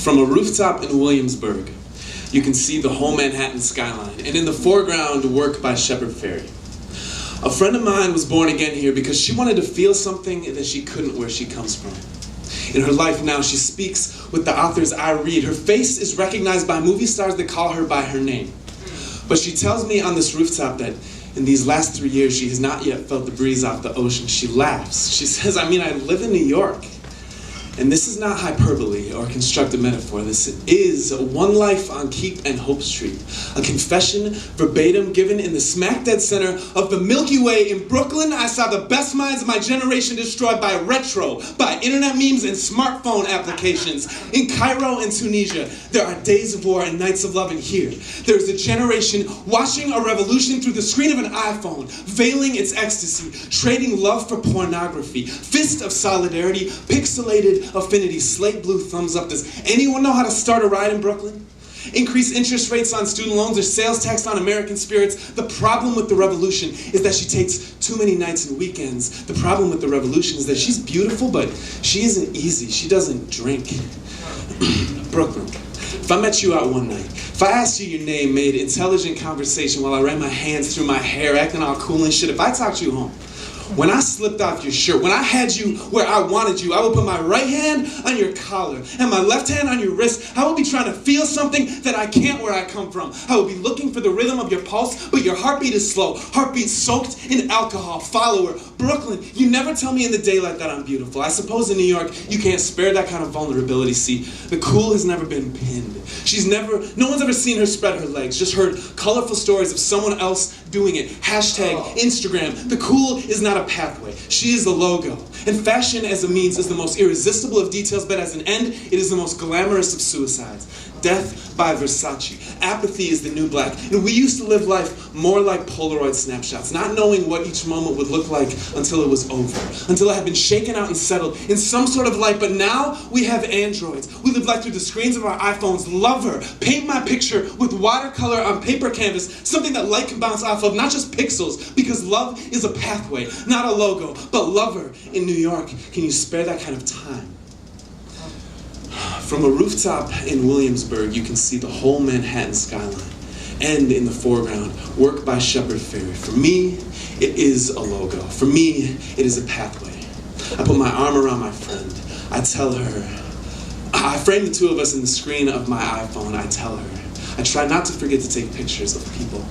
From a rooftop in Williamsburg, you can see the whole Manhattan skyline, and in the foreground, work by Shepard Fairey. A friend of mine was born again here because she wanted to feel something that she couldn't where she comes from. In her life now, she speaks with the authors I read. Her face is recognized by movie stars that call her by her name. But she tells me on this rooftop that in these last 3 years, she has not yet felt the breeze off the ocean. She laughs. She says, I live in New York. And this is not hyperbole or constructed metaphor. This is one life on Keep and Hope Street. A confession verbatim given in the smack dead center of the Milky Way in Brooklyn. I saw the best minds of my generation destroyed by retro, by internet memes and smartphone applications. In Cairo and Tunisia, there are days of war and nights of love. And here, there is a generation watching a revolution through the screen of an iPhone, veiling its ecstasy, trading love for pornography, fist of solidarity, pixelated affinity, slate blue thumbs up. Does anyone know how to start a riot in Brooklyn? Increase interest rates on student loans or sales tax on American spirits? The problem with the revolution is that she takes too many nights and weekends. The problem with the revolution is that she's beautiful, but she isn't easy. She doesn't drink. Brooklyn, if I met you out one night, if I asked you your name, made intelligent conversation while I ran my hands through my hair, acting all cool and shit, if I talked you home, when I slipped off your shirt, when I had you where I wanted you, I would put my right hand on your collar and my left hand on your wrist. I would be trying to feel something that I can't where I come from. I would be looking for the rhythm of your pulse, but your heartbeat is slow. Heartbeat soaked in alcohol. Follower, Brooklyn, you never tell me in the daylight that I'm beautiful. I suppose in New York, you can't spare that kind of vulnerability. See, the cool has never been pinned. No one's ever seen her spread her legs, just heard colorful stories of someone else doing it. Hashtag Instagram. The cool is not a pathway. She is the logo. And fashion as a means is the most irresistible of details, but as an end, it is the most glamorous of suicides. Death by Versace. Apathy is the new black. And we used to live life more like Polaroid snapshots, not knowing what each moment would look like until it was over, until it had been shaken out and settled in some sort of light. But now we have androids. We live life through the screens of our iPhones. Lover, paint my picture with watercolor on paper canvas, something that light can bounce off of, not just pixels, because love is a pathway, not a logo. But lover in New York, can you spare that kind of time? From a rooftop in Williamsburg, you can see the whole Manhattan skyline. And in the foreground, work by Shepard Fairey. For me, it is a logo. For me, it is a pathway. I put my arm around my friend. I tell her, I frame the two of us in the screen of my iPhone. I tell her, I try not to forget to take pictures of people.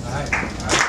All right.